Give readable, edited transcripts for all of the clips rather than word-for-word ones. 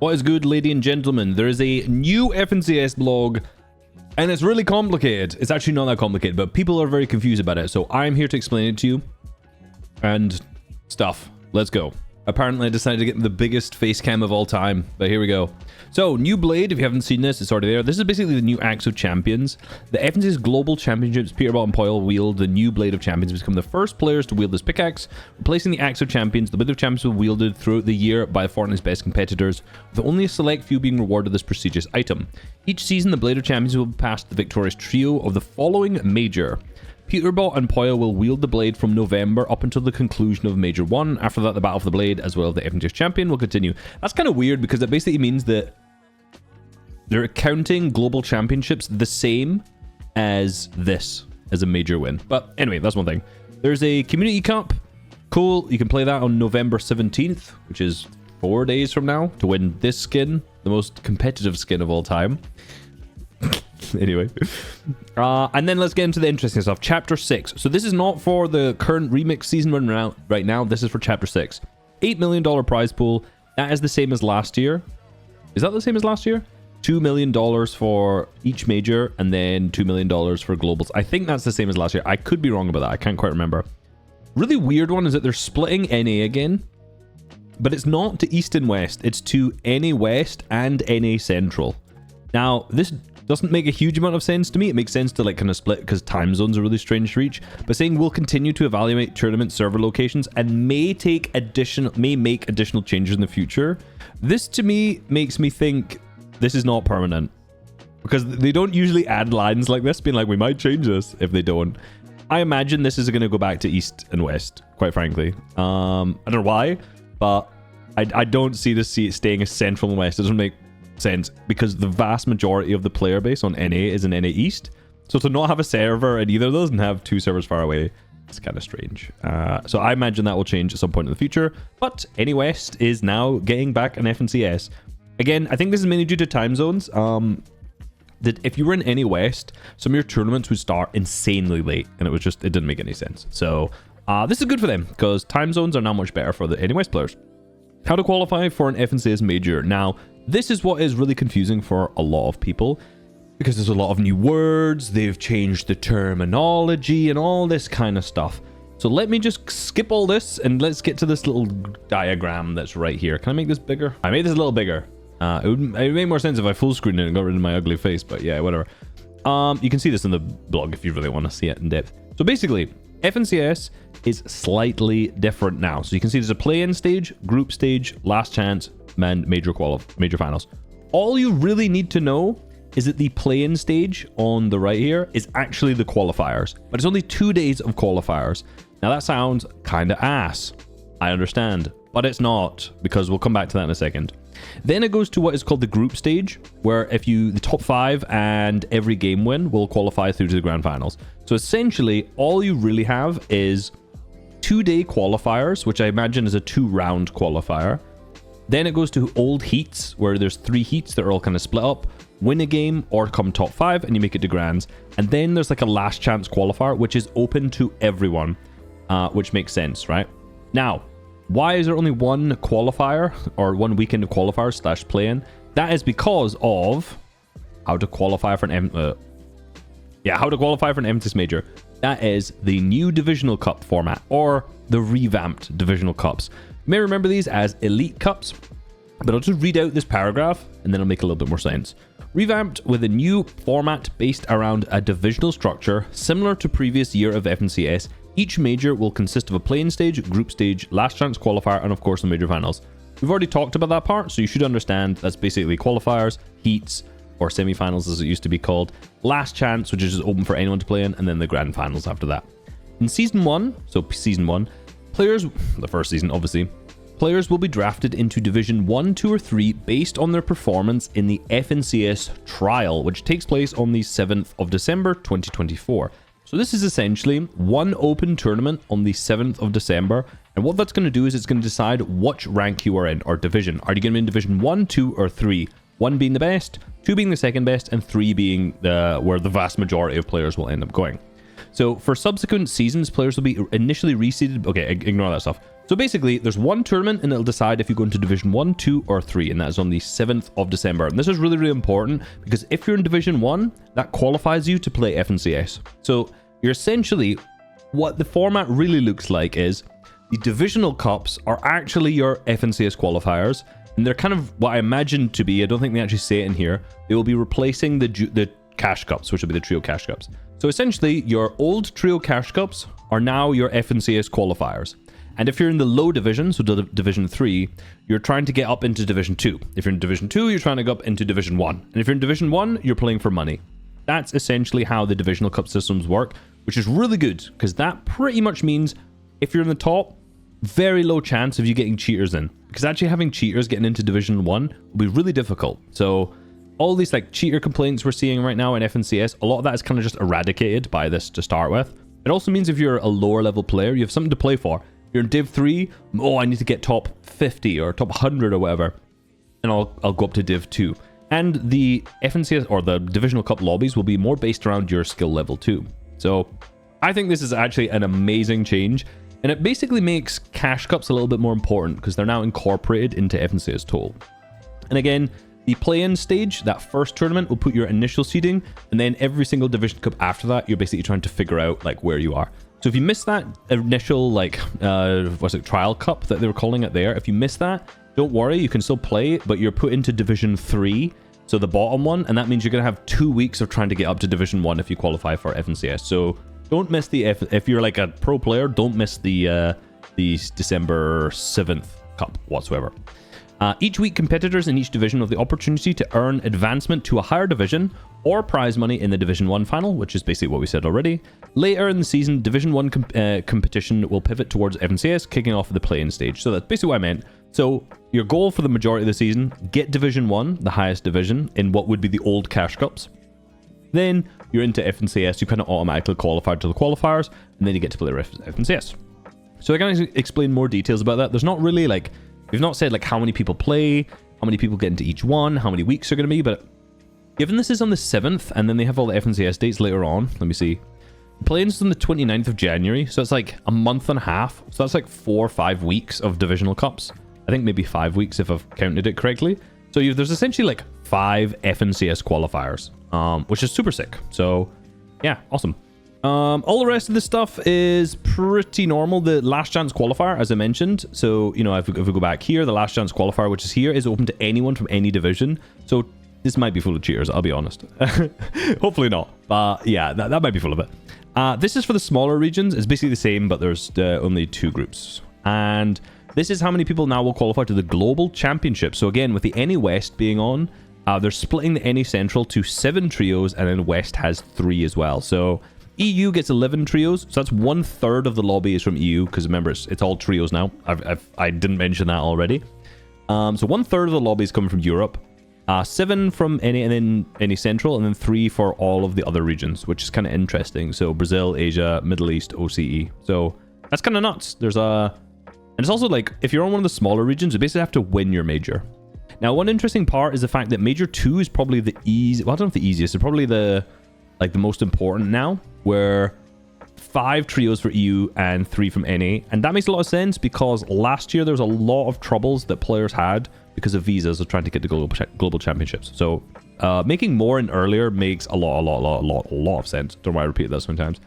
What is good, ladies and gentlemen? There is a new FNCS blog, and it's really complicated. It's actually not that complicated, but people are very confused about it, so I'm here to explain it to you. And stuff. Let's go. Apparently, I decided to get the biggest face cam of all time, but here we go. So, new Blade, if you haven't seen this, it's already there. This is basically the new Axe of Champions. The FNCS Global Championships, Peterbot and Poyle wield the new Blade of Champions, become the first players to wield this pickaxe. Replacing the Axe of Champions, the Blade of Champions will be wielded throughout the year by Fortnite's best competitors, with only a select few being rewarded this prestigious item. Each season, the Blade of Champions will pass the victorious trio of the following major. Peterbot and Poyle will wield the blade from November up until the conclusion of Major 1. After that, the Battle for the Blade, as well as the FNCS Champion, will continue. That's kind of weird because it basically means that they're counting global championships the same as this, as a major win. But anyway, that's one thing. There's a Community Cup. Cool. You can play that on November 17th, which is 4 days from now, to win this skin, the most competitive skin of all time. Anyway, and then let's get into the interesting stuff. Chapter 6. So this is not for the current remix season running around right now. This is for Chapter 6. $8 million prize pool. That is the same as last year. Is that the same as last year? $2 million for each major, and then $2 million for globals. I think that's the same as last year. I could be wrong about that. I can't quite remember. Really weird one is that they're splitting NA again, but it's not to East and West. It's to NA West and NA Central. Now, this doesn't make a huge amount of sense to me. It makes sense to like kind of split because time zones are really strange to reach. But saying we'll continue to evaluate tournament server locations and may make additional changes in the future. This to me makes me think this is not permanent, because they don't usually add lines like this being like we might change this if they don't. I imagine this is going to go back to East and West, quite frankly. I don't know why, but I don't see this staying as Central and West. It doesn't make sense because the vast majority of the player base on NA is in NA East, so to not have a server in either of those and have two servers far away, it's kind of strange. So I imagine that will change at some point in the future, but NA West is now getting back an FNCS. Again, I think this is mainly due to time zones. That if you were in NA West, some of your tournaments would start insanely late, and it didn't make any sense. So this is good for them because time zones are now much better for the NA West players. How to qualify for an FNCS major. Now, this is what is really confusing for a lot of people because there's a lot of new words, they've changed the terminology and all this kind of stuff. So let me just skip all this and let's get to this little diagram that's right here. Can I make this bigger? I made this a little bigger. It would make more sense if I full screened it and got rid of my ugly face, but yeah, whatever. You can see this in the blog if you really want to see it in depth. So basically, FNCS is slightly different now. So you can see there's a play-in stage, group stage, last chance, and major finals. All you really need to know is that the play-in stage on the right here is actually the qualifiers, but it's only 2 days of qualifiers. Now that sounds kind of ass. I understand, but it's not, because we'll come back to that in a second. Then it goes to what is called the group stage, where the top 5 and every game win will qualify through to the grand finals. So essentially, all you really have is 2-day qualifiers, which I imagine is a 2-round qualifier. Then it goes to old heats, where there's 3 heats that are all kind of split up. Win a game or come top 5 and you make it to grands. And then there's like a last chance qualifier, which is open to everyone, which makes sense, right? Now, why is there only one qualifier or one weekend of qualifiers / play-in? That is because of how to qualify for an FNCS major. That is the new Divisional Cup format, or the revamped Divisional Cups. You may remember these as Elite Cups, but I'll just read out this paragraph and then it'll make a little bit more sense. Revamped with a new format based around a divisional structure similar to previous year of FNCS. Each major will consist of a play-in stage, group stage, last chance qualifier, and of course the major finals. We've already talked about that part, so you should understand that's basically qualifiers, heats, or semi-finals as it used to be called, last chance, which is just open for anyone to play in, and then the grand finals after that. In season 1, players, the first season obviously, players will be drafted into Division 1, 2, or 3 based on their performance in the FNCS trial, which takes place on the 7th of December 2024. So this is essentially one open tournament on the 7th of December, and what that's going to do is it's going to decide which rank you are in, or division. Are you going to be in Division 1, 2, or 3? 1 being the best, 2 being the second best, and 3 being where the vast majority of players will end up going. So for subsequent seasons, players will be initially reseeded. Okay, ignore that stuff. So basically, there's one tournament and it'll decide if you go into Division 1, 2, or 3, and that is on the 7th of December. And this is really, really important because if you're in Division 1, that qualifies you to play FNCS. So you're essentially, what the format really looks like is the Divisional Cups are actually your FNCS qualifiers, and they're kind of what I imagine to be, I don't think they actually say it in here, they will be replacing the Cash Cups, which will be the Trio Cash Cups. So essentially, your old Trio Cash Cups are now your FNCS qualifiers. And if you're in the low division, so Division 3, you're trying to get up into Division 2. If you're in Division 2, you're trying to go up into Division 1. And if you're in Division 1, you're playing for money. That's essentially how the Divisional Cup systems work, which is really good, because that pretty much means if you're in the top, very low chance of you getting cheaters in. Because actually having cheaters getting into Division 1 will be really difficult. So all these like cheater complaints we're seeing right now in FNCS, a lot of that is kind of just eradicated by this to start with. It also means if you're a lower level player, you have something to play for. You're in Div 3, oh, I need to get top 50 or top 100 or whatever, and I'll go up to Div 2. And the FNCS or the Divisional Cup lobbies will be more based around your skill level too. So I think this is actually an amazing change, and it basically makes Cash Cups a little bit more important because they're now incorporated into FNCS Total. And again, the play-in stage, that first tournament, will put your initial seeding, and then every single Division Cup after that, you're basically trying to figure out like where you are. So if you miss that initial, like, trial cup that they were calling it there, if you miss that, don't worry, you can still play, but you're put into Division 3, so the bottom one, and that means you're going to have 2 weeks of trying to get up to Division 1 if you qualify for FNCS. So don't miss the, if you're like a pro player, don't miss the December 7th cup whatsoever. Each week, competitors in each division have the opportunity to earn advancement to a higher division or prize money in the Division 1 final, which is basically what we said already. Later in the season, Division 1 competition will pivot towards FNCS, kicking off the play-in stage. So that's basically what I meant. So your goal for the majority of the season, get Division 1, the highest division, in what would be the old Cash Cups. Then you're into FNCS, you kind of automatically qualify to the qualifiers, and then you get to play FNCS. So I can explain more details about that. There's not really like... We've not said like how many people play, how many people get into each one, how many weeks are going to be, but given this is on the 7th and then they have all the FNCS dates later on, let me see. Play-in's on the 29th of January, so it's like a month and a half. So that's like 4 or 5 weeks of Divisional Cups. I think maybe 5 weeks if I've counted it correctly. So there's essentially like 5 FNCS qualifiers, which is super sick. So yeah, awesome. All the rest of this stuff is pretty normal. The last chance qualifier, as I mentioned, so you know, if we go back here, the last chance qualifier, which is here, is open to anyone from any division. So this might be full of cheaters, I'll be honest. Hopefully not, but yeah, that might be full of it. This is for the smaller regions. It's basically the same, but there's only 2 groups. And this is how many people now will qualify to the Global Championship. So again, with the NA West being on, they're splitting the NA Central to 7 trios, and then West has 3 as well. So EU gets 11 trios, so that's 1/3 of the lobby is from EU, because remember, it's all trios now. I didn't mention that already. So 1/3 of the lobby is coming from Europe, 7 from NA and then NA Central, and then 3 for all of the other regions, which is kind of interesting. So Brazil, Asia, Middle East, OCE. So that's kind of nuts. And it's also like, if you're on one of the smaller regions, you basically have to win your major. Now, one interesting part is the fact that Major 2 is probably the well, I don't know if the easiest, it's probably the most important now, where 5 trios for EU and 3 from NA. And that makes a lot of sense because last year there was a lot of troubles that players had because of visas of trying to get to global championships. So making more and earlier makes a lot of sense. Don't worry, I repeat that sometimes.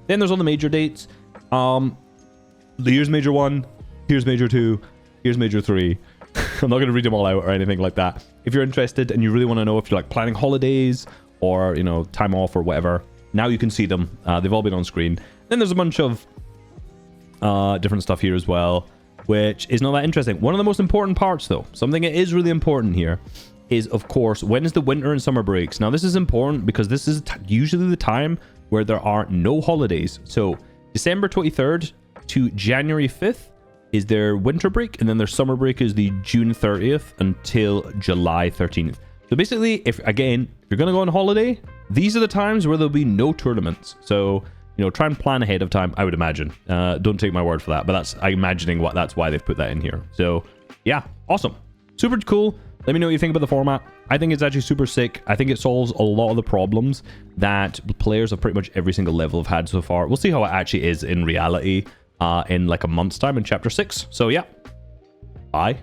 Then there's all the major dates. Here's Major 1, here's Major 2, here's Major 3. I'm not going to read them all out or anything like that. If you're interested and you really want to know if you're like planning holidays or, you know, time off or whatever, now you can see them. They've all been on screen. Then there's a bunch of different stuff here as well, which is not that interesting. One of the most important parts, though, something that is really important here, is, of course, when is the winter and summer breaks? Now, this is important because this is usually the time where there are no holidays. So December 23rd to January 5th is their winter break, and then their summer break is the June 30th until July 13th. So basically, if you're going to go on holiday, these are the times where there'll be no tournaments. So, you know, try and plan ahead of time, I would imagine. Don't take my word for that, but I'm imagining that's why they've put that in here. So, yeah, awesome. Super cool. Let me know what you think about the format. I think it's actually super sick. I think it solves a lot of the problems that players of pretty much every single level have had so far. We'll see how it actually is in reality. in like a month's time in chapter 6. So yeah, bye.